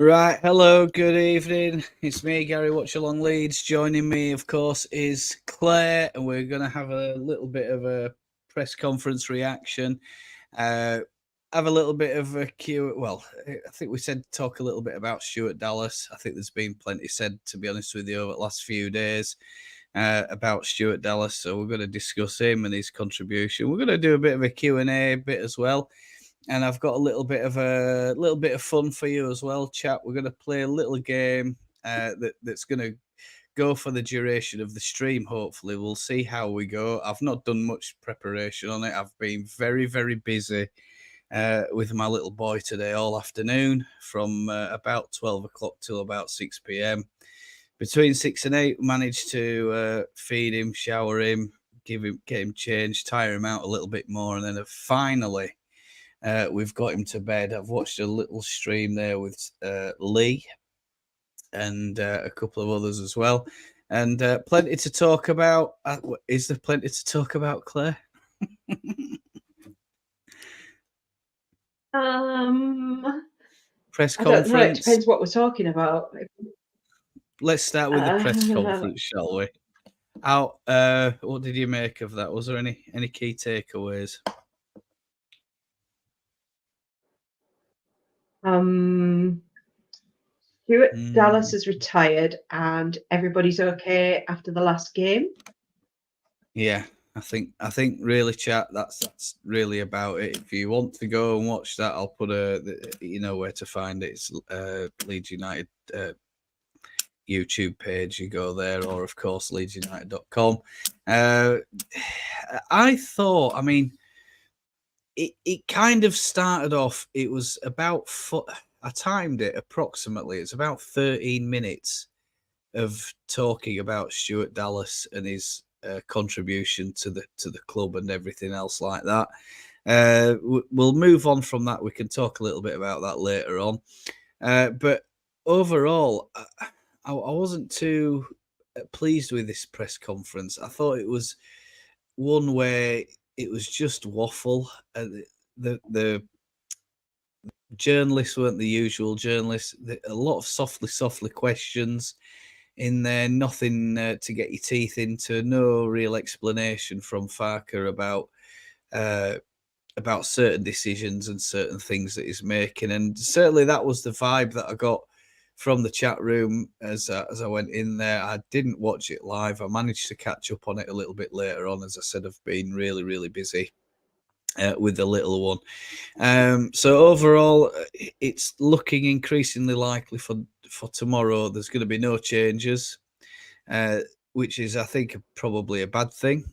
Right, hello, good evening. It's me, Gary Watch Along Leeds. Joining me, of course, is Claire, and we're going to have a little bit of a press conference reaction. Have a little bit of a Q. Well, I think we said talk a little bit about Stuart Dallas. I think there's been plenty said, to be honest with you, over the last few days about Stuart Dallas. So we're going to discuss him and his contribution. We're going to do a bit of a Q&A bit as well. And I've got a little bit of fun for you as well, chat. We're going to play a little game that's going to go for the duration of the stream. Hopefully, we'll see how we go. I've not done much preparation on it. I've been very, very busy with my little boy today all afternoon, from about 12 o'clock till about 6 p.m. Between 6 and 8, managed to feed him, shower him, get him changed, tire him out a little bit more, and then finally. We've got him to bed. I've watched a little stream there with Lee and a couple of others as well. And plenty to talk about. Is there plenty to talk about, Claire? Press I don't know. It conference. depends what we're talking about. Let's start with the press conference, shall we? What did you make of that? Was there any key takeaways? Stuart Dallas is retired and everybody's okay after the last game. Yeah, I think really, chat. That's really about it. If you want to go and watch that, I'll put you know where to find it. It's Leeds United YouTube page. You go there, or of course leedsunited.com. I thought, I mean, it kind of started off. It was about I timed it approximately. It's about 13 minutes of talking about Stuart Dallas and his contribution to the club and everything else like that. We'll move on from that. We can talk a little bit about that later on. But overall, I wasn't too pleased with this press conference. I thought it was one where it was just waffle. The journalists weren't the usual journalists. A lot of softly questions in there, nothing to get your teeth into, no real explanation from Farker about certain decisions and certain things that he's making. And certainly that was the vibe that I got from the chat room as I went in there. I didn't watch it live. I managed to catch up on it a little bit later on. As I said, I've been really, really busy with the little one. So overall, it's looking increasingly likely for tomorrow there's going to be no changes, which is, I think, probably a bad thing.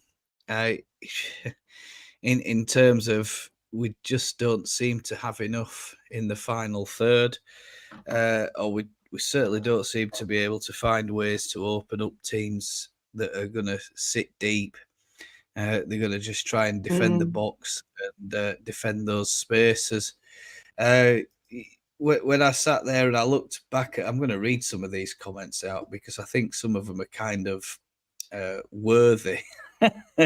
In terms of, we just don't seem to have enough in the final third, or we certainly don't seem to be able to find ways to open up teams that are going to sit deep. They're going to just try and defend the box and defend those spaces. When I sat there and I looked back, I'm going to read some of these comments out because I think some of them are kind of worthy,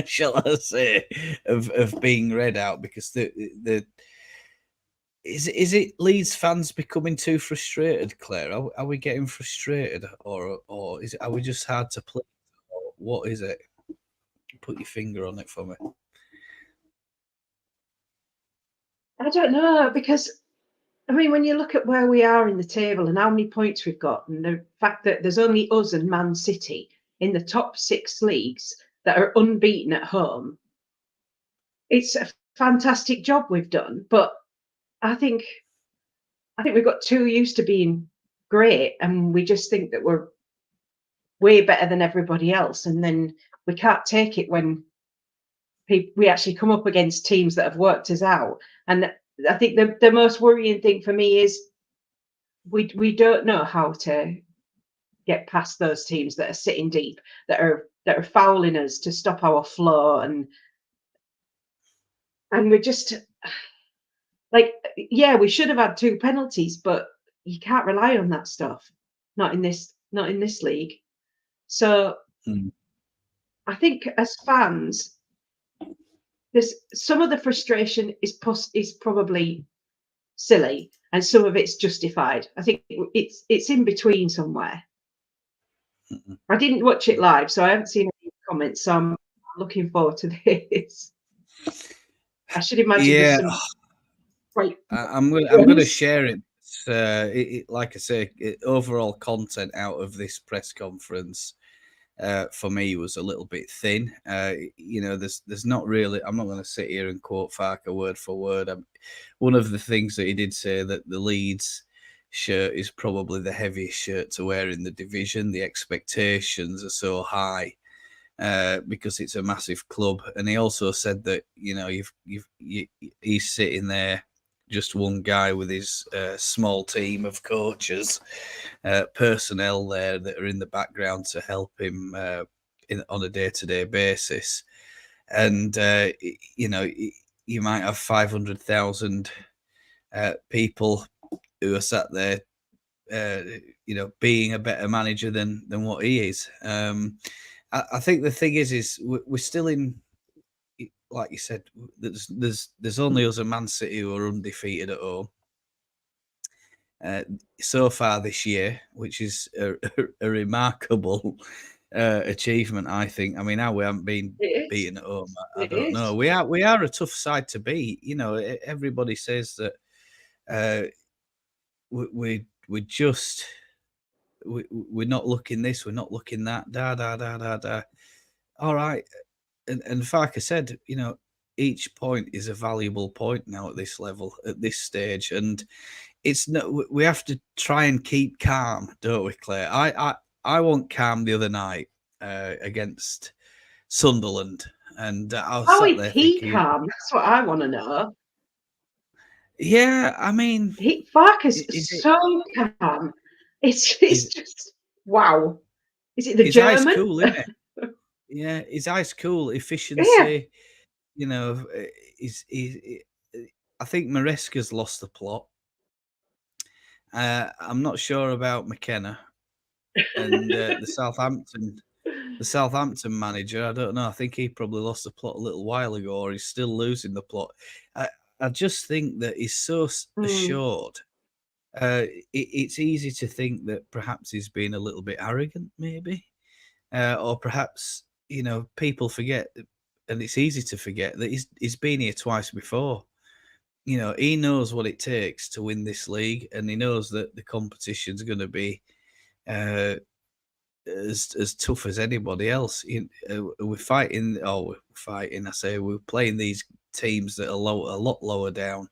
shall I say, of being read out, because is it Leeds fans becoming too frustrated, Claire? Are we getting frustrated, or are we just hard to play? What is it? Put your finger on it for me. I don't know, because I mean, when you look at where we are in the table and how many points we've got, and the fact that there's only us and Man City in the top 6 leagues that are unbeaten at home, it's a fantastic job we've done. But I think we've got too used to being great, and we just think that we're way better than everybody else, and then we can't take it when we actually come up against teams that have worked us out. And I think the most worrying thing for me is we don't know how to get past those teams that are sitting deep, that are fouling us to stop our flow, and we're just like, yeah, we should have had 2 penalties, but you can't rely on that stuff. Not in this league. So I think as fans, there's some of the frustration is probably silly, and some of it's justified. I think it's in between somewhere. I didn't watch it live, so I haven't seen any comments. So I'm looking forward to this. I should imagine there's some great. I'm gonna share it. Like I say, overall content out of this press conference for me was a little bit thin. There's not really. I'm not going to sit here and quote Farker word for word. One of the things that he did say that the Leeds shirt is probably the heaviest shirt to wear in the division. The expectations are so high because it's a massive club, and he also said that he's sitting there, just one guy with his small team of coaches, personnel there that are in the background to help him on a day-to-day basis. And, you might have 500,000 people who are sat there, being a better manager than what he is. I think the thing is we're still in, like you said, there's only us and Man City who are undefeated at home so far this year, which is a remarkable achievement, I think. I mean, how we haven't been beaten at home, I don't know. We are a tough side to beat. Everybody says that we're not looking this, we're not looking that. Da. All right, and Farker said, each point is a valuable point now at this level, at this stage, and it's no. We have to try and keep calm, don't we, Claire? I won't calm the other night against Sunderland, and I was How sat is there he thinking, calm? That's what I want to know. yeah, I mean, Farker's so calm. It's just wow. Is it the his eyes German? cool, isn't it? Yeah, his eyes cool, Yeah. efficiency. I think Maresca's lost the plot. I'm not sure about McKenna and the Southampton manager. I don't know. I think he probably lost the plot a little while ago, or he's still losing the plot. I just think that he's so assured. It's easy to think that perhaps he's been a little bit arrogant, maybe, or perhaps people forget, and it's easy to forget that he's been here twice before. He knows what it takes to win this league, and he knows that the competition's going to be as tough as anybody else. We're fighting. Oh, we're fighting. I say we're playing these teams that are a lot lower down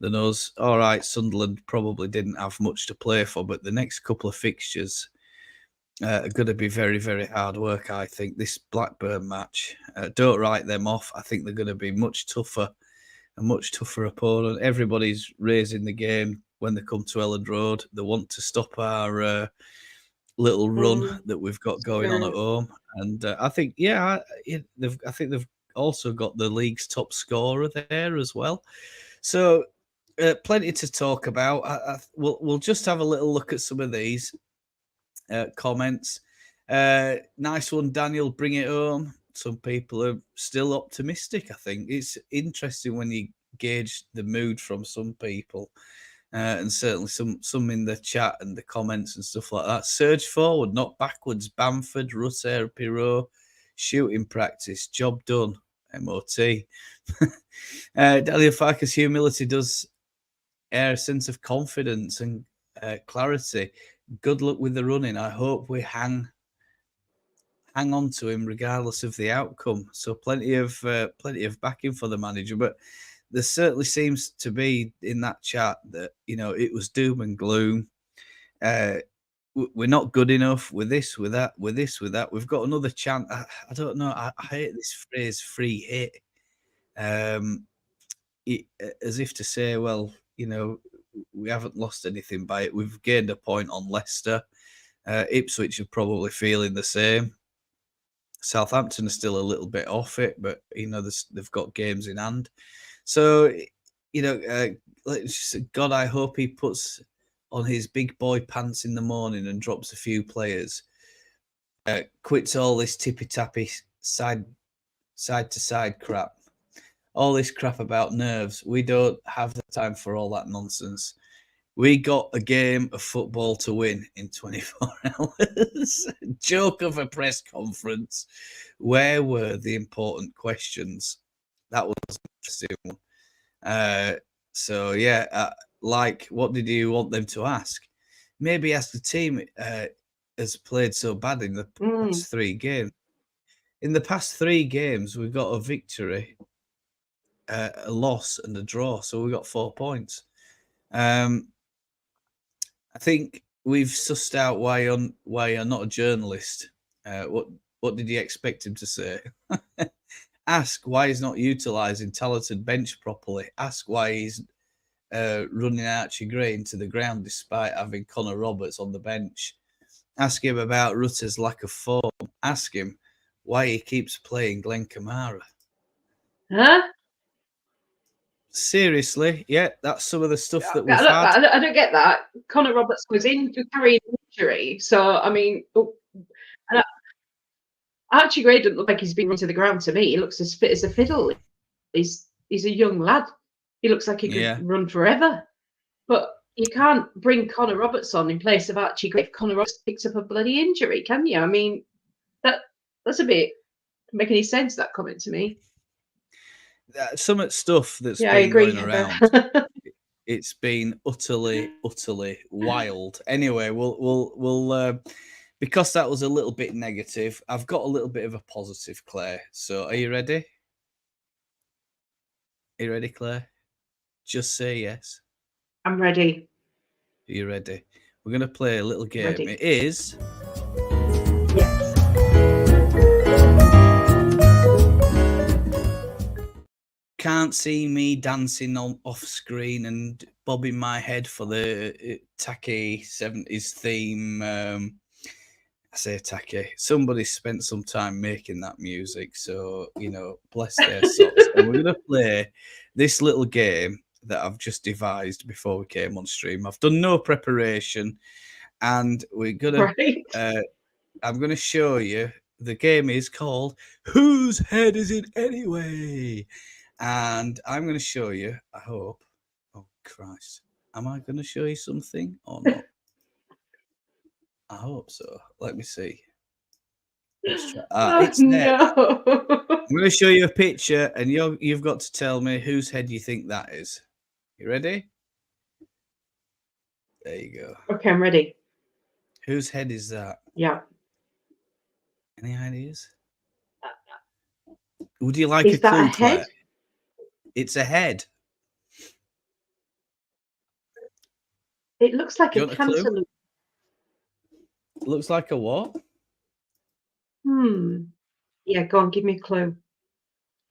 than us. All right, Sunderland probably didn't have much to play for, but the next couple of fixtures are going to be very, very hard work. I think this Blackburn match. Don't write them off. I think they're going to be much tougher. A much tougher opponent. Everybody's raising the game when they come to Elland Road. They want to stop our little run that we've got going on at home, and I think, I think they've also got the league's top scorer there as well. So plenty to talk about. We'll just have a little look at some of these comments. Nice one, Daniel. Bring it home. Some people are still optimistic. I think it's interesting when you gauge the mood from some people, and certainly some in the chat and the comments and stuff like that. Surge forward, not backwards. Bamford, Rutter, Pirot, shooting practice, job done. MOT. Daniel Farker's humility does air a sense of confidence and clarity. Good luck with the running. I hope we hang on to him regardless of the outcome. So plenty of backing for the manager, but there certainly seems to be in that chat that it was doom and gloom. We're not good enough with this, with that, with this, with that. We've got another chance. I don't know. I hate this phrase, free hit, as if to say, well, we haven't lost anything by it. We've gained a point on Leicester. Ipswich are probably feeling the same. Southampton are still a little bit off it, but they've got games in hand. So God, I hope he puts on his big boy pants in the morning and drops a few players. Quits all this tippy tappy side to side crap. All this crap about nerves. We don't have the time for all that nonsense. We got a game of football to win in 24 hours. Joke of a press conference. Where were the important questions? That was an interesting one. So, yeah, like, what did you want them to ask? Maybe ask the team has played so bad in the past 3 games. In the past 3 games, we've got a victory, a loss, and a draw. So we got 4 points. I think we've sussed out why you're not a journalist. What did you expect him to say? Ask why he's not utilising talented bench properly. Ask why he's running Archie Gray into the ground despite having Connor Roberts on the bench. Ask him about Rutter's lack of form. Ask him why he keeps playing Glenn Kamara. Huh? Seriously, yeah, that's some of the stuff that we've I had. I don't get that. Connor Roberts was in for carrying an injury, so I mean, and Archie Gray doesn't look like he's been run to the ground to me. He looks as fit as a fiddle. He's a young lad. He looks like he could run forever. But you can't bring Connor Roberts on in place of Archie Gray if Connor Roberts picks up a bloody injury, can you? I mean, that's a bit make any sense, that comment to me. Some stuff that's Yeah, been I agree, going around. It's been utterly wild. Anyway, we'll because that was a little bit negative. I've got a little bit of a positive, Claire. So, are you ready? Are you ready, Claire? Just say yes. I'm ready. Are you ready? We're going to play a little game. Ready. It is. Yes. Can't see me dancing on off screen and bobbing my head for the tacky 70s theme. I say tacky. Somebody spent some time making that music, so bless their socks. And we're gonna play this little game that I've just devised before we came on stream. I've done no preparation, and we're gonna. Right. I'm gonna show you. The game is called "Whose Head Is It Anyway?" And I'm going to show you, I hope. Oh, Christ. Am I going to show you something or not? I hope so. Let me see. Let's try. It's there. No. I'm going to show you a picture, and you've got to tell me whose head you think that is. You ready? There you go. Okay, I'm ready. Whose head is that? Yeah. Any ideas? Would you like Is a clue, that a Claire? head? It's a head. It looks like a clue? cantaloupe. It looks like a what? Yeah, go on, give me a clue.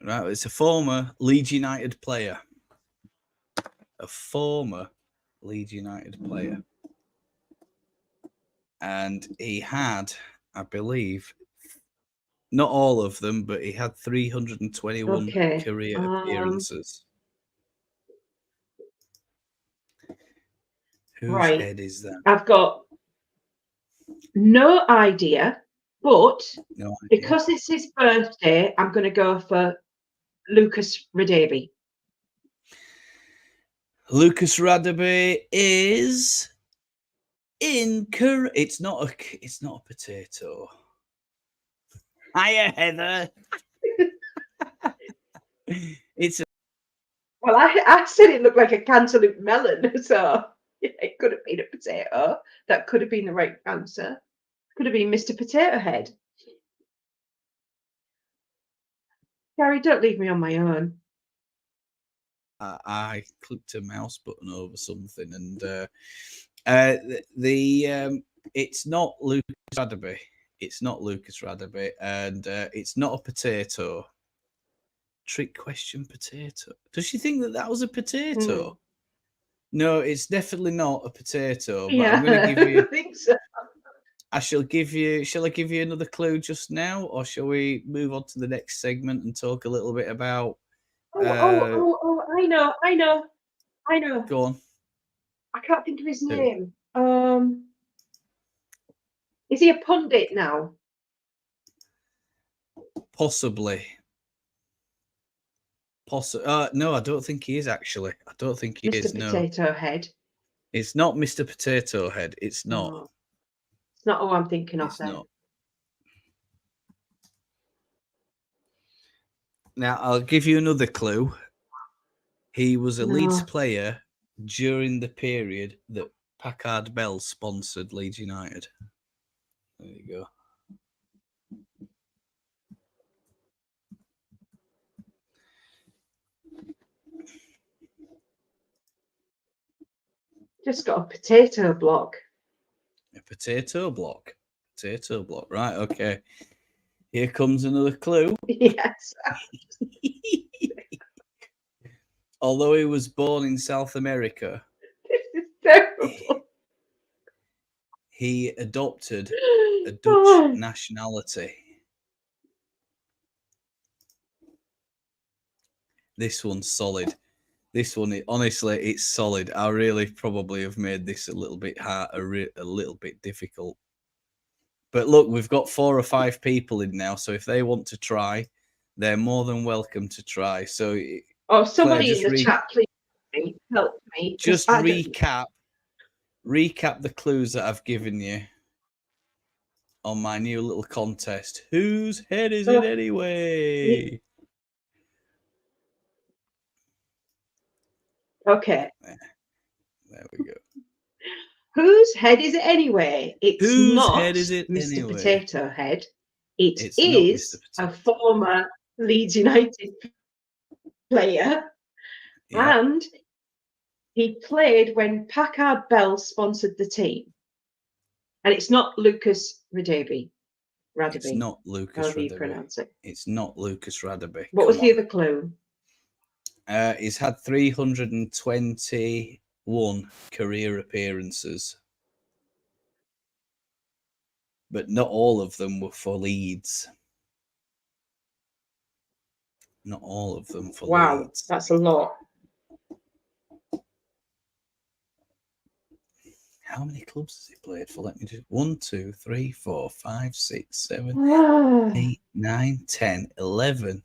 Right, it's a former Leeds United player. A former Leeds United player. And he had, I believe, not all of them, but he had 321 career appearances. Whose head is that? I've got no idea, but because it's his birthday, I'm going to go for Lucas Radebe. Lucas Radebe is incorrect. It's not a potato. Hiya, Heather. Well, I said it looked like a cantaloupe melon, so it could have been a potato. That could have been the right answer. Could have been Mr. Potato Head. Gary, don't leave me on my own. I clicked a mouse button over something, and it's not Lucas Radebe. It's not Lucas Radebe, and it's not a potato. Trick question, potato. Does she think that was a potato? No, it's definitely not a potato. But I'm going to give you. I think so. Shall I give you another clue just now, or shall we move on to the next segment and talk a little bit about? I know. Go on. I can't think of his name. Is he a pundit now? Possibly. No, I don't think he is actually. I don't think he is. Mr. Potato Head. It's not Mr. Potato Head. It's not. Oh, it's not who I'm thinking of It's then. not. Now, I'll give you another clue. He was a Leeds No. player during the period that Packard Bell sponsored Leeds United. There you go. Just got a potato block. A potato block. Potato block. Right, okay. Here comes another clue. Yes. Although he was born in South America, This is terrible. he adopted a Dutch Oh, nationality. This one's solid. This one, honestly, it's solid. I really probably have made this a little bit hard, a little bit difficult. But look, we've got 4 or 5 people in now, so if they want to try, they're more than welcome to try. So, oh, somebody Claire, in the chat, please help me. 'cause just I don't- recap the clues that I've given you on my new little contest. Whose head is it anyway? Okay. There we go. Whose head is it anyway? It's Whose not head is it Mr. anyway? Potato Head. It It's not is Mr. a former Leeds United player, Yeah, and he played when Packard Bell sponsored the team. And it's not Lucas Radaby. it's not Lucas However you Radaby. pronounce it. It's not Lucas Radaby. What was the other clue? He's had 321 career appearances, but not all of them were for Leeds. Not all of them for Leeds. That's a lot. How many clubs has he played for? Let me just 1, 2, 3, 4, 5, 6, 7, 8, 9, 10, 11.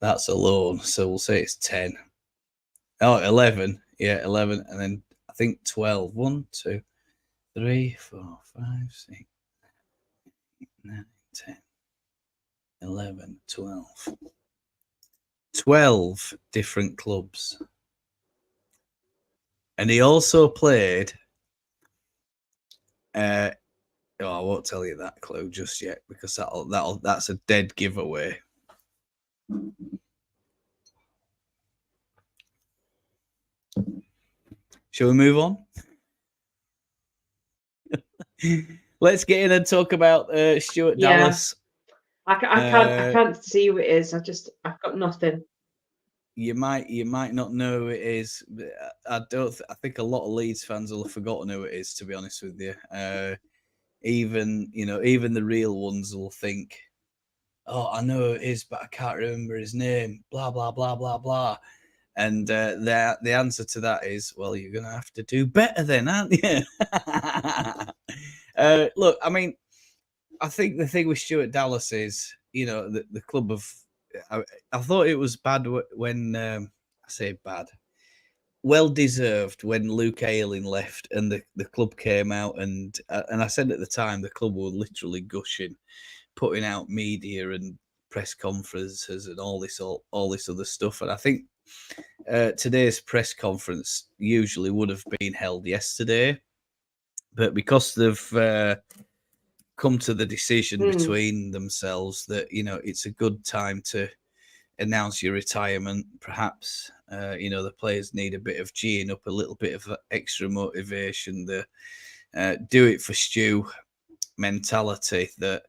That's alone, so we'll say it's 10. Oh, 11. Yeah, 11. And then I think 12. 1, 2, 3, 4, 5, 6, 9, 10, 11, 12. 12 different clubs. And he also played. I won't tell you that clue just yet because that's a dead giveaway. Shall we move on? Let's get in and talk about Stuart Dallas. I can't see who it is. I've got nothing. You might not know who it is. But I think a lot of Leeds fans will have forgotten who it is. To be honest with you, even the real ones will think, "Oh, I know who it is, but I can't remember his name." Blah blah blah blah blah. And the answer to that is, well, you're going to have to do better then, aren't you? Look, I mean, I think the thing with Stuart Dallas is, the club of. I thought it was bad when I say bad. Well deserved when Luke Ayling left and the club came out and I said at the time the club were literally gushing, putting out media and press conferences and all this other stuff. And I think today's press conference usually would have been held yesterday, but because they've come to the decision between themselves that it's a good time to announce your retirement, perhaps the players need a bit of geeing up, a little bit of extra motivation, the do it for Stu mentality that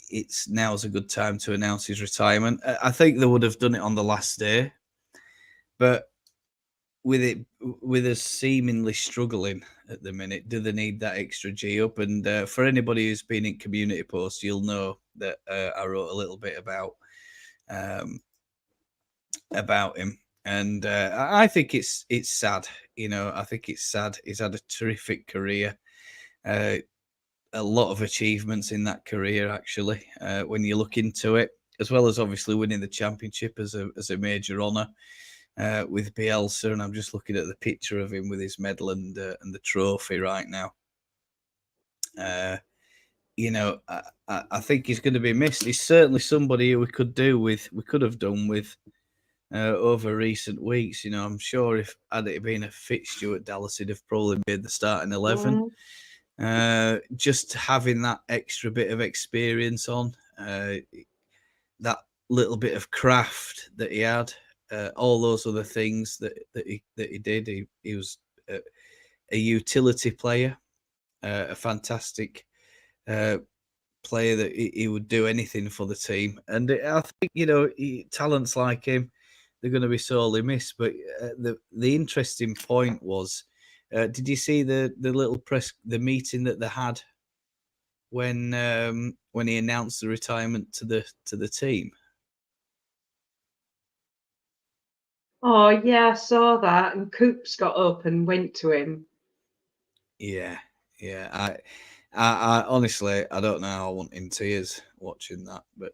it's now's a good time to announce his retirement. I think they would have done it on the last day, but with us seemingly struggling at the minute, do they need that extra G up? And for anybody who's been in community posts, you'll know that I wrote a little bit about him, and I think it's sad. I think it's sad. He's had a terrific career, a lot of achievements in that career actually. When you look into it, as well as obviously winning the championship as a major honour. with Bielsa, and I'm just looking at the picture of him with his medal and the trophy right now. I think he's going to be missed. He's certainly somebody who we could have done with over recent weeks. I'm sure if had it been a fit Stuart Dallas, he'd have probably made the starting 11. Just having that extra bit of experience on, that little bit of craft that he had, all those other things that he did. He was a utility player, a fantastic player that he would do anything for the team. And I think talents like him, they're going to be sorely missed. But the interesting point was, did you see the little the meeting that they had when he announced the retirement to the team? Oh yeah, I saw that, and Coops got up and went to him. Yeah. I honestly, I don't know. I want in tears watching that, but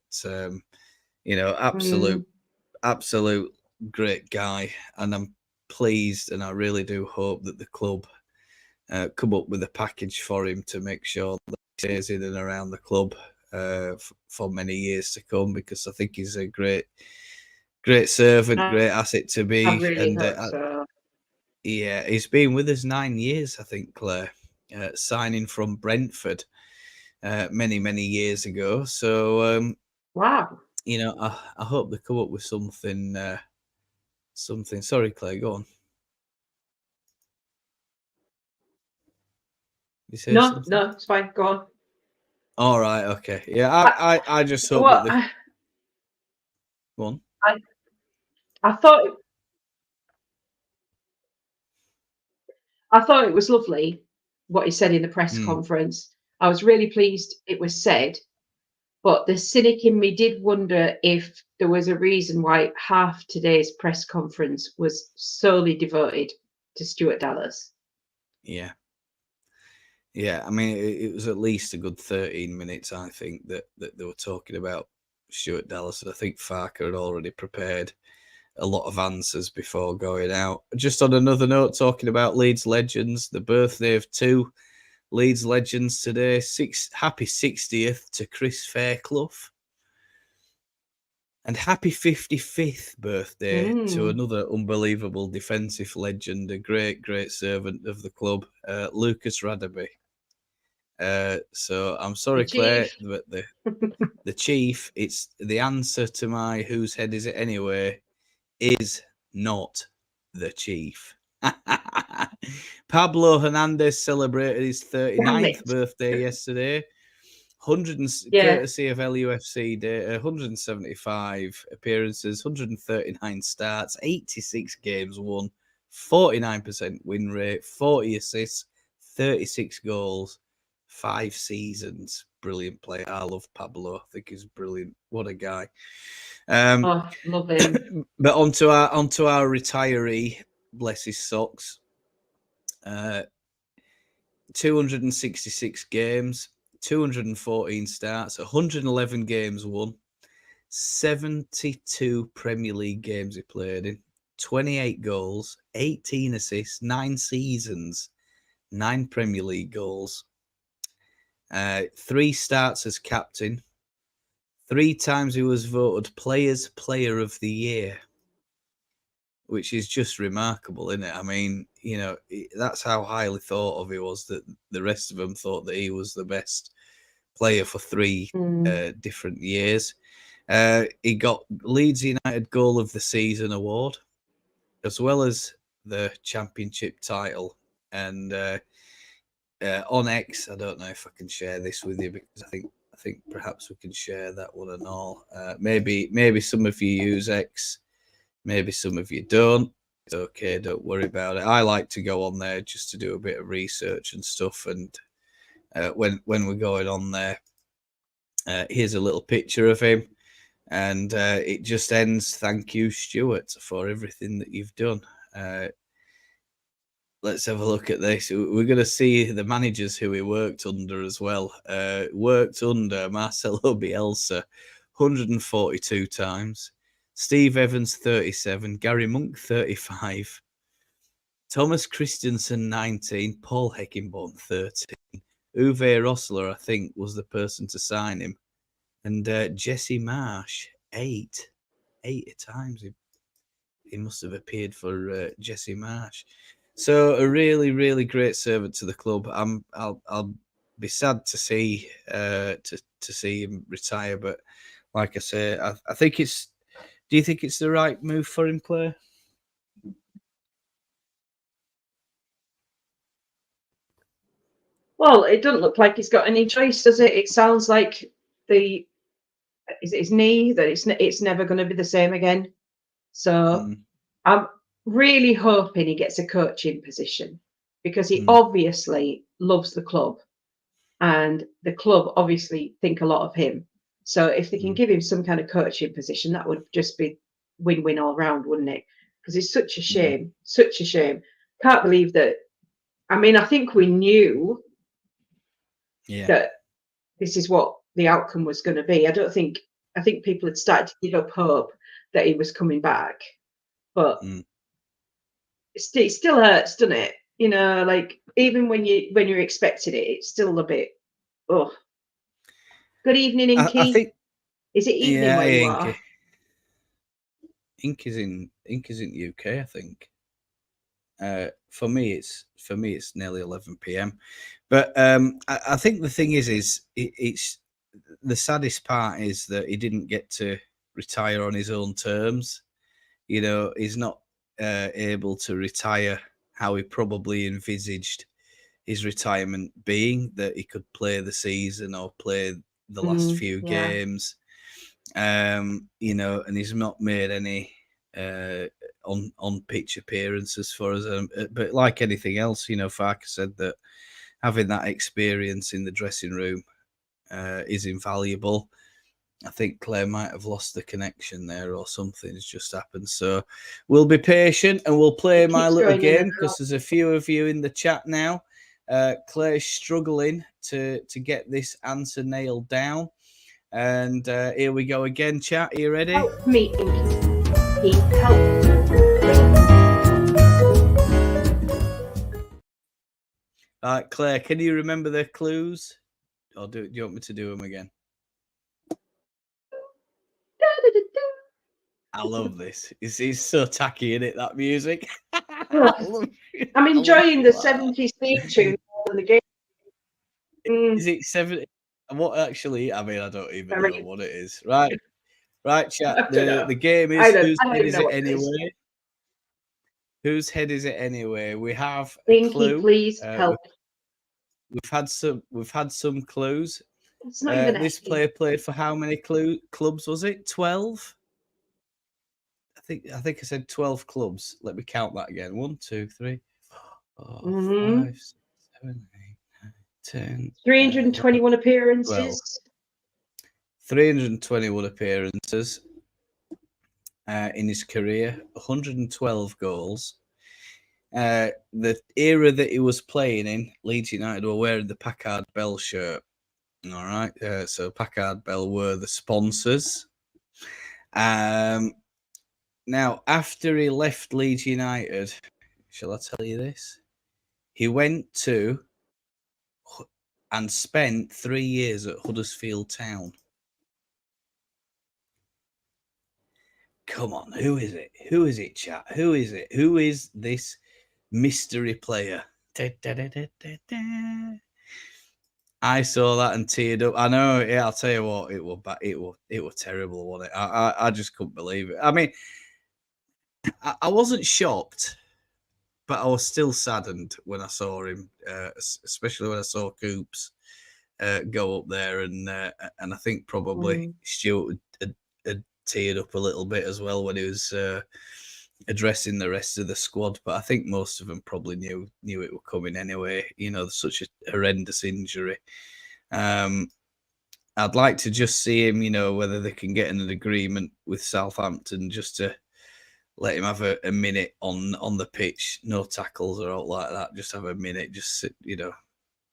absolute great guy, and I'm pleased, and I really do hope that the club come up with a package for him to make sure that he stays in and around the club for many years to come, because I think he's a great servant, great asset to be. I really hope so. Yeah, he's been with us 9 years, I think, Claire, signing from Brentford many years ago. So Wow. I hope they come up with something. Sorry, Claire, go on. You say something? No, it's fine. Go on. All right, okay. Yeah, I just hope Well, that go on. I thought it was lovely what he said in the press conference. I was really pleased it was said, but the cynic in me did wonder if there was a reason why half today's press conference was solely devoted to Stuart Dallas. Yeah. I mean, it was at least a good 13 minutes, I think, that they were talking about Stuart Dallas. And I think Farker had already prepared a lot of answers before going out. Just on another note, talking about Leeds legends, the birthday of 2 Leeds legends today. Happy 60th to Chris Fairclough. And happy 55th birthday to another unbelievable defensive legend, a great servant of the club, Lucas Radaby. So I'm sorry, Claire, but the chief, it's the answer to my whose head is it anyway, is not the chief. Pablo Hernandez celebrated his 39th birthday yesterday. Courtesy of LUFC data, 175 appearances, 139 starts, 86 games won, 49% win rate, 40 assists, 36 goals, 5 seasons. Brilliant player. I love Pablo. I think he's brilliant. What a guy. Love him. But onto our retiree, bless his socks. 266 games, 214 starts, 111 games won, 72 Premier League games he played in, 28 goals, 18 assists, 9 seasons, 9 Premier League goals, 3 starts as captain, 3 times he was voted Player of the Year, which is just remarkable, isn't it? I mean, that's how highly thought of he was, that the rest of them thought that he was the best player for 3 different years. He got Leeds United Goal of the Season award, as well as the Championship title. And on X, I don't know if I can share this with you, because I think perhaps we can share that one and all. Maybe some of you use X. Maybe some of you don't. It's okay, don't worry about it. I like to go on there just to do a bit of research and stuff. And when we're going on there, here's a little picture of him. And it just ends, "Thank you, Stuart, for everything that you've done." Let's have a look at this. We're going to see the managers who he worked under as well. Worked under Marcelo Bielsa 142 times. Steve Evans, 37. Gary Monk, 35. Thomas Christensen, 19. Paul Heckingbottom, 13. Uwe Rosler, I think, was the person to sign him. And Jesse Marsh, 8. 8 times he must have appeared for Jesse Marsh. So a really, really great servant to the club. I'll be sad to see see him retire, but like I say, I think it's. Do you think it's the right move for him, Claire? Well, it doesn't look like he's got any choice, does it? It sounds like is it his knee that it's never going to be the same again. So I'm really hoping he gets a coaching position because he obviously loves the club, and the club obviously think a lot of him. So if they can give him some kind of coaching position, that would just be win-win all round, wouldn't it? Because it's such a shame, such a shame. Can't believe that. I mean, I think we knew that this is what the outcome was going to be. I think people had started to give up hope that he was coming back, but it still hurts, doesn't it? You know, like even when you're expecting it, it's still a bit. Oh, good evening, Inky. I think. Is it evening where you Inky. are? Inky's in UK, I think. For me, it's nearly 11 p.m. But I think the thing is it's the saddest part is that he didn't get to retire on his own terms. You know, he's not able to retire how he probably envisaged his retirement being, that he could play the season or play the last few games. You know, and he's not made any on pitch appearances for us. But like anything else, you know, Farker said that having that experience in the dressing room is invaluable. I think Claire might have lost the connection there, or something's just happened. So we'll be patient and we'll play my little game because there's a few of you in the chat now. Claire's struggling to get this answer nailed down. And here we go again, chat. Are you ready? Help me, Inky. Help. All right, Claire, can you remember the clues? Or do you want me to do them again? I love this. It's so tacky, isn't it, that music? I'm enjoying the 70s theme tune more than the game. Is it 70? What actually? I mean, I don't even know what it is. Right, chat. The game is whose head is it anyway? Whose head is it anyway? We have a clue. Please help. We've had some clues. It's not even this player played for how many clubs was it? 12? I think I said 12 clubs. Let me count that again. 1, 2, 3, 4, 5, 6, 7, 8, 9, 10. 321 appearances. 12. 321 appearances in his career. 112 goals. The era that he was playing in, Leeds United were wearing the Packard Bell shirt. All right. So Packard Bell were the sponsors. Now, after he left Leeds United, shall I tell you this? He went to and spent 3 years at Huddersfield Town. Come on, who is it? Who is it, chat? Who is it? Who is this mystery player? I saw that and teared up. I know. Yeah, I'll tell you what. It was terrible, wasn't it? I just couldn't believe it. I mean, I wasn't shocked, but I was still saddened when I saw him, especially when I saw Coops go up there, and I think probably Stuart had teared up a little bit as well when he was addressing the rest of the squad. But I think most of them probably knew it were coming anyway. You know, such a horrendous injury. I'd like to just see him, you know, whether they can get an agreement with Southampton just to let him have a minute on the pitch, no tackles or all like that. Just have a minute, just sit, you know,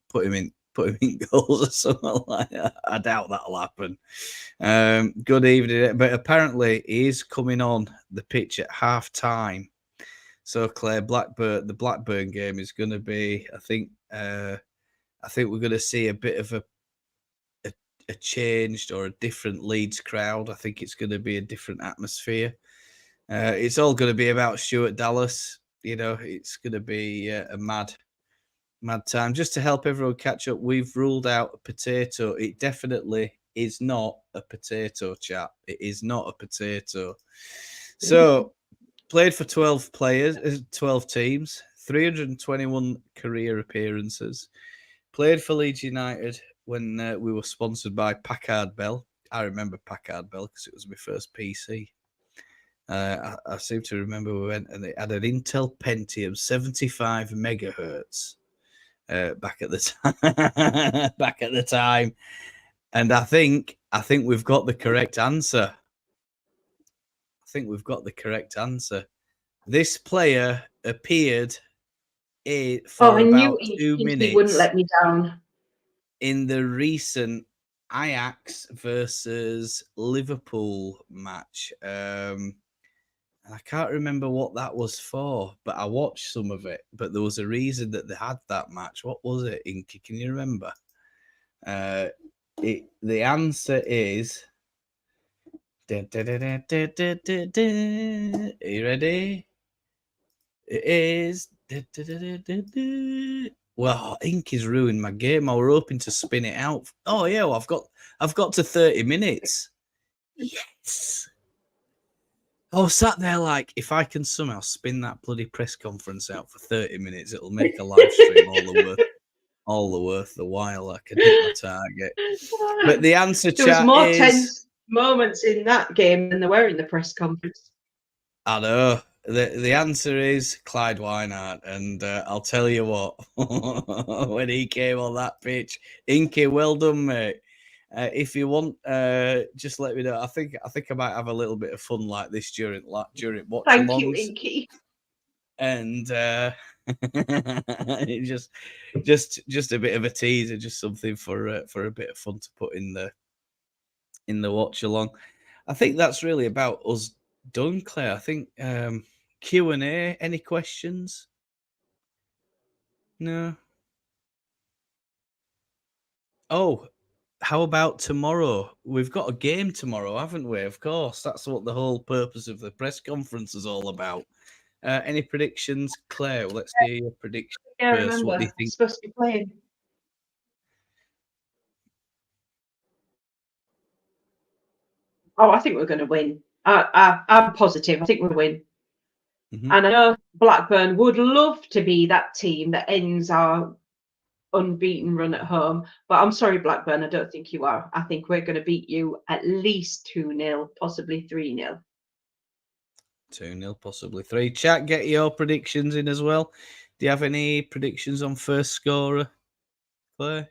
put him put him in goals or something like that. I doubt that'll happen. Good evening. But apparently he is coming on the pitch at half time. So Clare, the Blackburn game is going to be, I think we're going to see a bit of a changed or a different Leeds crowd. I think it's going to be a different atmosphere. It's all going to be about Stuart Dallas. It's going to be a mad time. Just to help everyone catch up, we've ruled out a potato. It definitely is not a potato, chat. It is not a potato. So, played for 12 players, 12 teams, 321 career appearances. Played for Leeds United when we were sponsored by Packard Bell. I remember Packard Bell because it was my first PC. I seem to remember we went and it had an Intel Pentium 75 megahertz back at the time. Back at the time, and I think we've got the correct answer. This player appeared for about 2 minutes. He wouldn't let me down. In the recent Ajax versus Liverpool match. I can't remember what that was for, but I watched some of it. But there was a reason that they had that match. What was it, Inky? Can you remember? The answer is... Are you ready? It is... Well, Inky's ruined my game. I were hoping to spin it out. Oh yeah, well, I've got to 30 minutes. Yes. I sat there like, if I can somehow spin that bloody press conference out for 30 minutes, it'll make a live stream all the worth the while. I can hit my target. But the answer, there chat, was more is... tense moments in that game than there were in the press conference. I know. The answer is Clyde Wynart, and I'll tell you what, when he came on that pitch, Inky, well done, mate. If you want, just let me know. I think I might have a little bit of fun like this during watch-alongs. Thank you, Inky. And just a bit of a teaser, just something for a bit of fun to put in the watch-along. I think that's really about us done, Claire. I think Q&A. Any questions? No. Oh, how about tomorrow? We've got a game tomorrow, haven't we? Of course, that's what the whole purpose of the press conference is all about. Any predictions, Claire? Let's hear your prediction first. Remember, what do you think? Supposed to be playing. Oh, I think we're going to win. I'm positive. I think we'll win. Mm-hmm. And I know Blackburn would love to be that team that ends our unbeaten run at home. But I'm sorry, Blackburn, I don't think you are. I think we're going to beat you at least 2-0, possibly 3-0. 2-0, possibly 3. Chat, get your predictions in as well. Do you have any predictions on first scorer, Claire?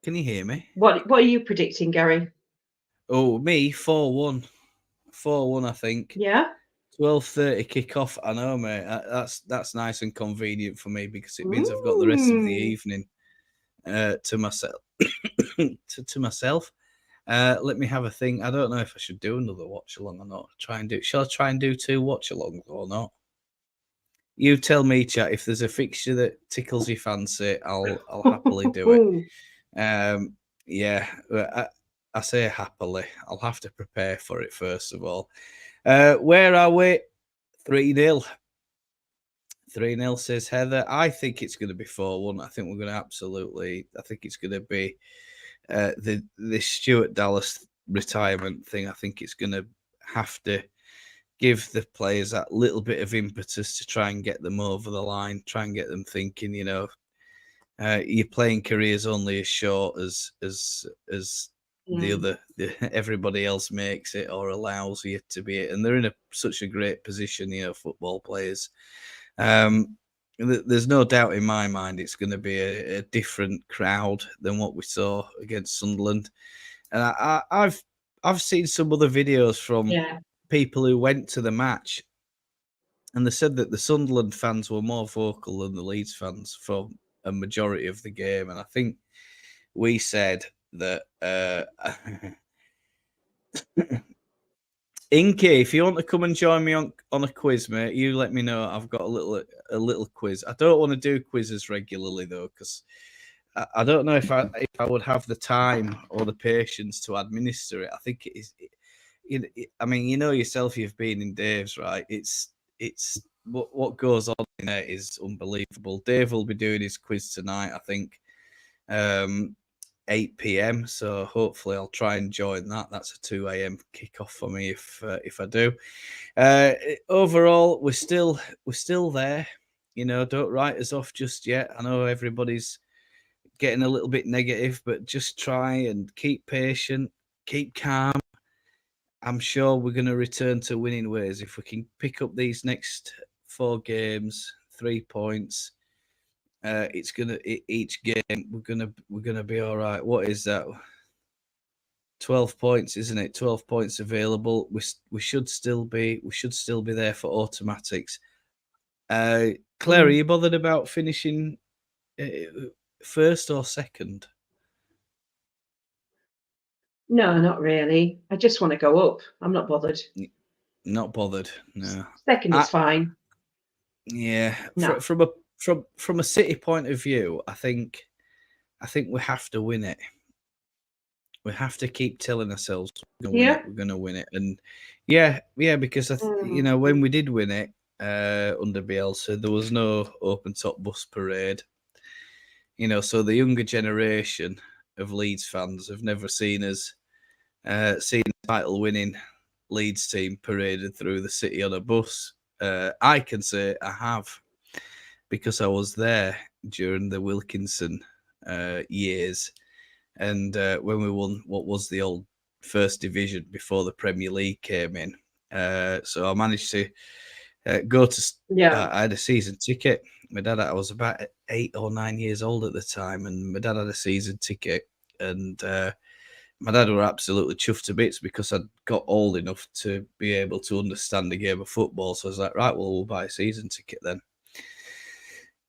Can you hear me? What are you predicting, Gary? Oh, me, 4-1. 4-1, I think. Yeah? 12:30 kick-off. I know, mate. That's nice and convenient for me because it means I've got the rest of the evening to myself. to myself. Let me have a think. I don't know if I should do another watch-along or not. Shall I try and do 2 watch-alongs or not? You tell me, chat. If there's a fixture that tickles your fancy, I'll happily do it. Yeah, I say happily. I'll have to prepare for it first of all. Where are we? 3-0. 3-0, says Heather. I think it's going to be 4-1. I think we're going to I think it's going to be the Stuart Dallas retirement thing. I think it's going to have to give the players that little bit of impetus to try and get them over the line, try and get them thinking, your playing career is only as short as everybody else makes it or allows you to be it. And they're in such a great position, football players. There's no doubt in my mind it's going to be a different crowd than what we saw against Sunderland. And I've seen some other videos from people who went to the match, and they said that the Sunderland fans were more vocal than the Leeds fans for a majority of the game. And I think we said that Inky, if you want to come and join me on a quiz, mate, you let me know. I've got a little quiz. I don't want to do quizzes regularly though, because I don't know if I would have the time or the patience to administer it. I think it is. I mean, you know yourself. You've been in Dave's, right? It's what goes on in there is unbelievable. Dave will be doing his quiz tonight, I think, 8 p.m. So hopefully I'll try and join that. That's a 2 a.m. kickoff for me if I do. Overall, we're still there. You know, don't write us off just yet. I know everybody's getting a little bit negative, but just try and keep patient, keep calm. I'm sure we're going to return to winning ways if we can pick up these next 4 games, 3 points. It's gonna each game we're gonna be all right. What is that? 12 points, isn't it? 12 points available. We should still be there for automatics. Claire, are you bothered about finishing first or second? No, not really. I just want to go up. I'm not bothered. Not bothered. No. Second is fine. Yeah. No. From a City point of view, I think we have to win it. We have to keep telling ourselves we're going to win it. And yeah, because you know, when we did win it under Bielsa, there was no open top bus parade. You know, so the younger generation of Leeds fans have never seen us seen a title winning Leeds team paraded through the city on a bus. I can say I have, because I was there during the Wilkinson years, and when we won what was the old First Division before the Premier League came in. So I managed to go to. I had a season ticket. My dad, I was about 8 or 9 years old at the time, and my dad had a season ticket, and my dad were absolutely chuffed to bits because I'd got old enough to be able to understand the game of football. So I was like, right, well, we'll buy a season ticket then.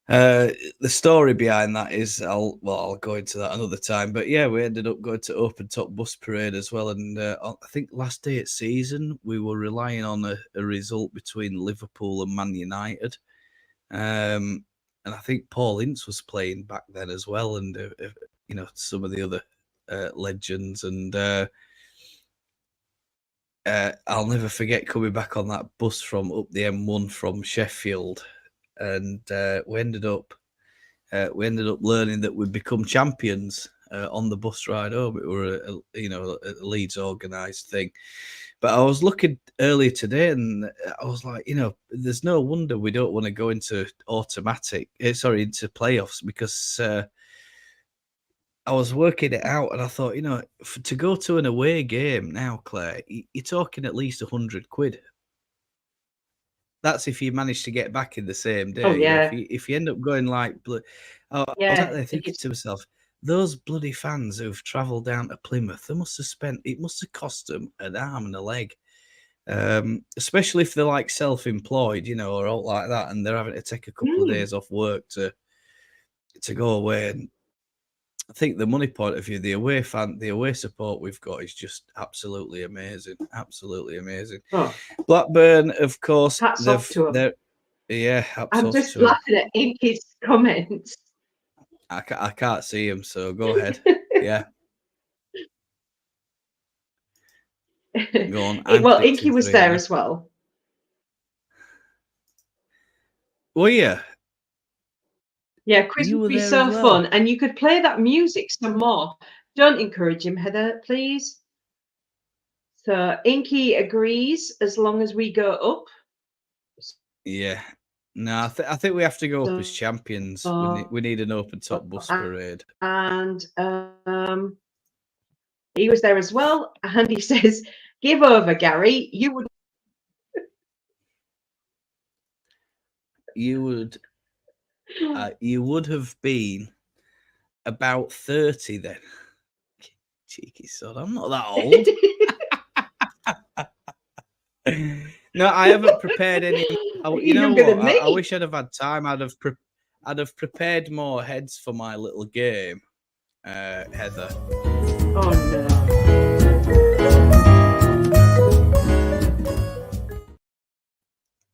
The story behind that is I'll go into that another time. But yeah, we ended up going to open top bus parade as well. And I think last day at season we were relying on a result between Liverpool and Man United. And I think Paul Ince was playing back then as well, and you know, some of the other legends. And I'll never forget coming back on that bus from up the M1 from Sheffield, and we ended up learning that we'd become champions on the bus ride home. It were a Leeds organised thing. But I was looking earlier today, and I was like, you know, there's no wonder we don't want to go into into playoffs, because I was working it out, and I thought, you know, to go to an away game now, Claire, you're talking at least £100. That's if you manage to get back in the same day. Oh, yeah. You know, if you end up going like, I was out there thinking to myself, those bloody fans who've travelled down to Plymouth, it must have cost them an arm and a leg. Especially if they're like self-employed, you know, or all like that, and they're having to take a couple of days off work to go away. And I think the money point of view, the away support we've got is just absolutely amazing. Absolutely amazing. Oh. Blackburn, of course, hats off to them. Yeah, hats I'm off just to laughing at Inky's comments. I can't see him, so go ahead. Yeah. Go on. Well, Inky was there as well. Were you? Yeah, quiz would be so fun, and you could play that music some more. Don't encourage him, Heather, please. So Inky agrees as long as we go up. Yeah. No, I think we have to go up as champions. We need an open top bus parade. And he was there as well, and he says, "Give over, Gary. You would." You would have been about 30 then. Cheeky son, I'm not that old. No, I haven't prepared any. You know Younger what? than I me. wish I'd have had time. I'd have prepared more heads for my little game, Heather. Oh no.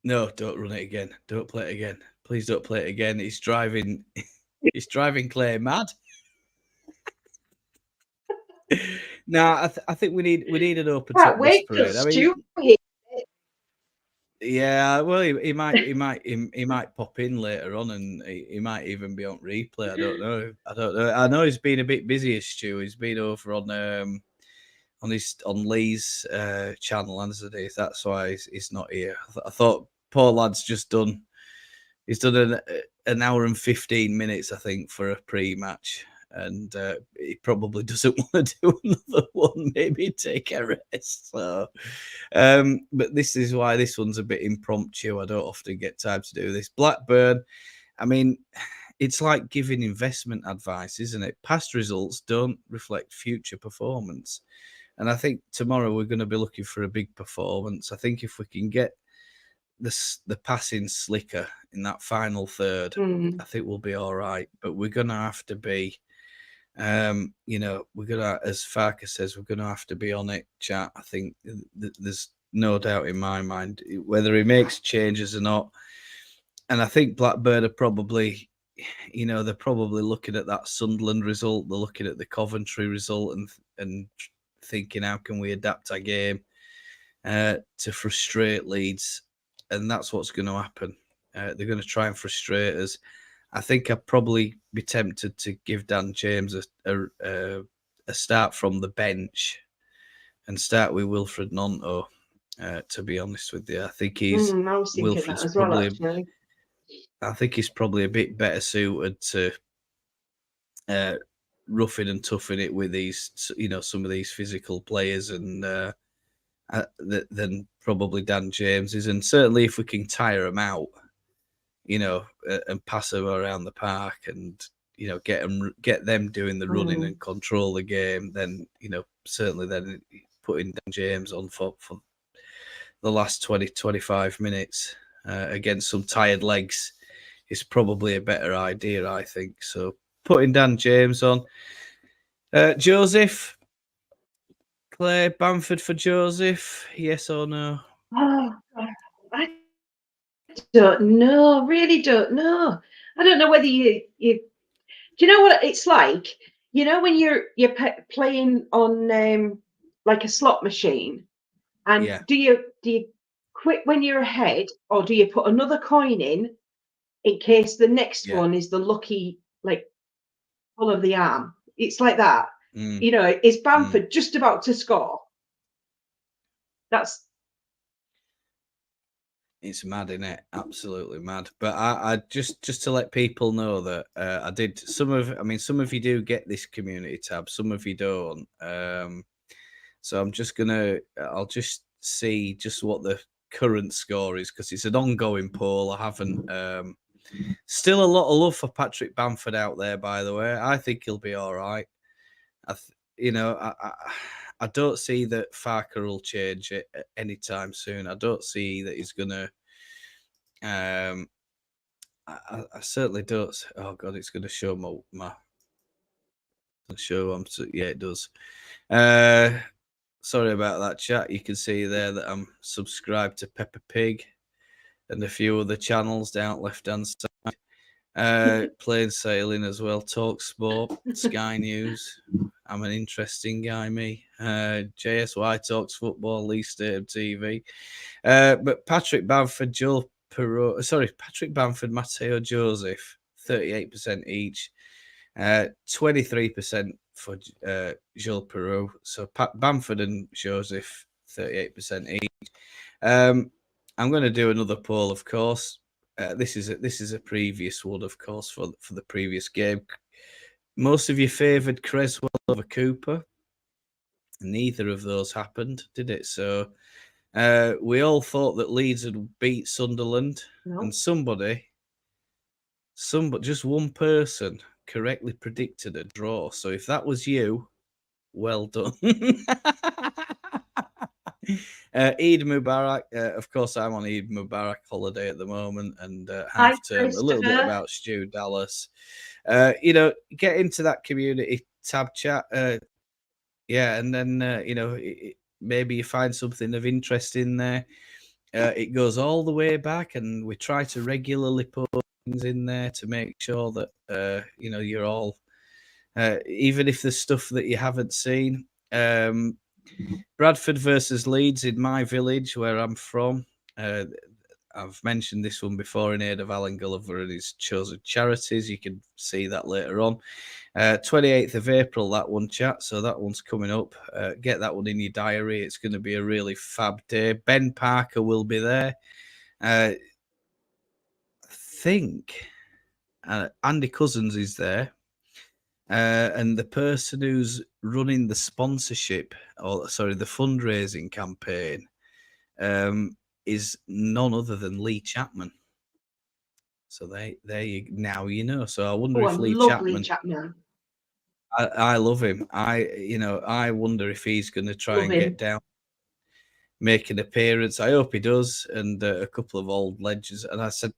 No, don't run it again. Don't play it again. Please don't play it again. It's driving. It's driving Clay mad. No, I think we need an open top Can't bus wait till parade. I mean, Stu here. yeah, well, he might pop in later on, and he might even be on replay. I don't know. I don't know. I know he's been a bit busy, Stu. He's been over on Lee's channel, hasn't he? That's why he's not here. I thought poor lad's just done. He's done an hour and 15 minutes, I think, for a pre-match, and he probably doesn't want to do another one. Maybe take a rest. So, but this is why this one's a bit impromptu. I don't often get time to do this. Blackburn. I mean, it's like giving investment advice, isn't it? Past results don't reflect future performance. And I think tomorrow we're going to be looking for a big performance. I think if we can get the passing slicker in that final third, I think we'll be all right. But we're going to have to be, we're going to, as Farker says, we're going to have to be on it, chat. I think there's no doubt in my mind whether he makes changes or not. And I think Blackburn are probably, they're probably looking at that Sunderland result. They're looking at the Coventry result and thinking, how can we adapt our game to frustrate Leeds? And that's what's going to happen. They're going to try and frustrate us. I think I'd probably be tempted to give Dan James a start from the bench and start with Wilfred Nonto. To be honest with you, I think I was thinking Wilfred's that as well, probably. actually. I think he's probably a bit better suited to roughing and toughing it with these, some of these physical players and than probably Dan James is. And certainly if we can tire them out, and pass them around the park and, get them doing the running and control the game, then, certainly then putting Dan James on for the last 20, 25 minutes against some tired legs is probably a better idea, I think. So putting Dan James on. Joseph, Claire, Bamford for Joseph, yes or no? Oh, I don't know. Really don't know. I don't know whether you. Do you know what it's like? When you're playing on like a slot machine, and Yeah. do you quit when you're ahead, or do you put another coin in case the next Yeah. one is the lucky, like, pull of the arm? It's like that. Mm. Is Bamford just about to score? That's It's mad, isn't it? Absolutely mad. But I just to let people know that I did some of you do get this community tab, some of you don't. So I'll just see just what the current score is because it's an ongoing poll. I haven't. Still a lot of love for Patrick Bamford out there, by the way. I think he'll be all right. I don't see that Farker will change it anytime soon. I don't see that he's gonna. I certainly don't. Oh God, it's going to show my show. Yeah, it does. Sorry about that, chat. You can see there that I'm subscribed to Peppa Pig and a few other channels down left hand side. Plain sailing as well. Talk Sport, Sky News. I'm an interesting guy, me. JSY talks football, Lee Stadium TV. But Patrick Bamford, Patrick Bamford, Matteo Joseph, 38% each. 23% for Joel Perot. So Bamford and Joseph, 38% each. I'm going to do another poll, of course. This is a previous one, of course, for the previous game. Most of you favoured Creswell over Cooper. Neither of those happened, did it? So we all thought that Leeds would beat Sunderland, and somebody, just one person, correctly predicted a draw. So if that was you, well done. Eid Mubarak. Of course, I'm on Eid Mubarak holiday at the moment, and Hi, half term. A little bit Christopher. about Stu Dallas. Get into that community tab chat. Yeah, and then maybe you find something of interest in there. It goes all the way back, and we try to regularly put things in there to make sure that you're all, even if there's stuff that you haven't seen. Bradford versus Leeds in my village where I'm from. I've mentioned this one before in aid of Alan Gulliver and his chosen charities. You can see that later on. 28th of April, that one, chat. So that one's coming up. Get that one in your diary. It's going to be a really fab day. Ben Parker will be there. I think Andy Cousins is there. And the person who's running the sponsorship, the fundraising campaign, is none other than Lee Chapman. So now you know. So I wonder if Lee lovely Chapman. I love him. I wonder if he's going to try and get down, make an appearance. I hope he does, and a couple of old legends. And I said,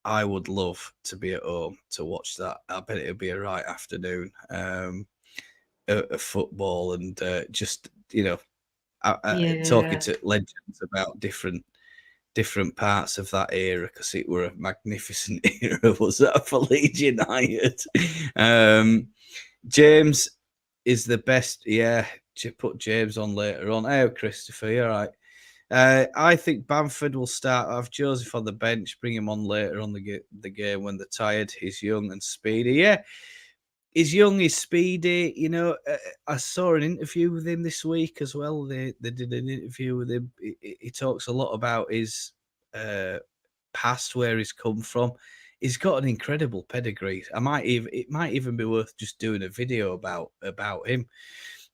I would love to be at home to watch that. I bet it'll be a right afternoon of football and just talking to legends about different parts of that era, because it were a magnificent era, was that, for Leeds United. James is the best. Yeah, put James on later on. Oh, Christopher, you're right. I think Bamford will start. Have Joseph on the bench, bring him on later on the game when they're tired. He's young and speedy. Yeah, he's young, he's speedy. I saw an interview with him this week as well. They did an interview with him. He talks a lot about his past, where he's come from. He's got an incredible pedigree. It might even be worth just doing a video about him.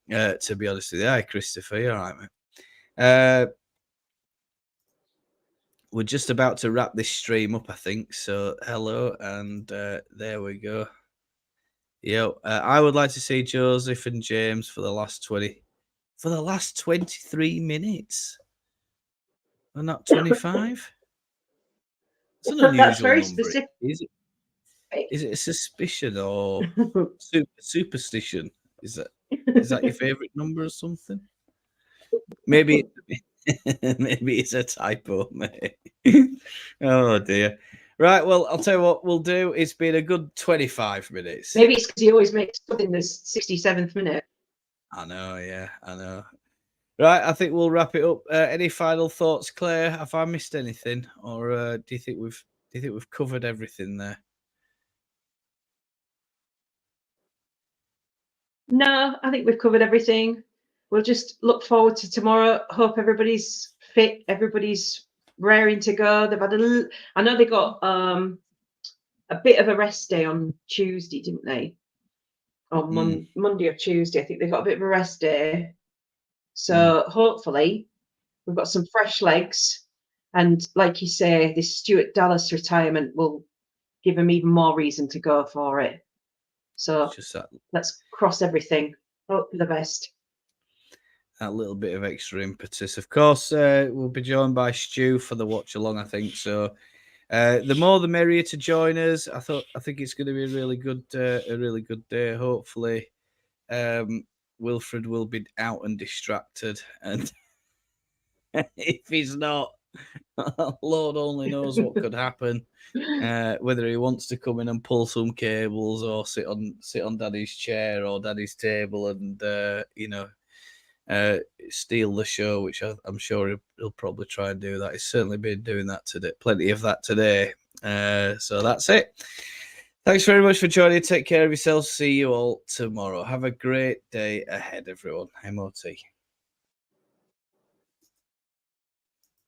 To be honest with you, hi Christopher, you all right, mate? We're just about to wrap this stream up, I think. So hello, and there we go. I would like to see Joseph and James for the last 23 minutes. Or not 25? It's an unusual That's very number. specific. Is it a suspicion or superstition? Is that your favorite number or something? Maybe maybe it's a typo, mate. Oh dear. Right, well, I'll tell you what we'll do. It's been a good 25 minutes. Maybe it's because he always makes something in the 67th minute. I know, yeah, I know. Right, I think we'll wrap it up. Any final thoughts, Claire? Have I missed anything, or do you think we've covered everything there? No, I think we've covered everything. We'll just look forward to tomorrow. Hope everybody's fit, everybody's raring to go. They've had I know they got a bit of a rest day on Tuesday, didn't they? On Monday or Tuesday, I think they got a bit of a rest day. So hopefully we've got some fresh legs. And like you say, this Stuart Dallas retirement will give him even more reason to go for it. So let's cross everything. Hope for the best. That little bit of extra impetus. Of course, we'll be joined by Stu for the watch along, I think. So the more the merrier to join us. I think it's going to be a really good day. Hopefully, Wilfred will be out and distracted, and if he's not, Lord only knows what could happen. Whether he wants to come in and pull some cables, or sit on Daddy's chair or Daddy's table, and steal the show, which I'm sure he'll probably try and do that. He's certainly been doing that today, plenty of that today. So that's it. Thanks very much for joining. Take care of yourselves. See you all tomorrow. Have a great day ahead, everyone. MOT.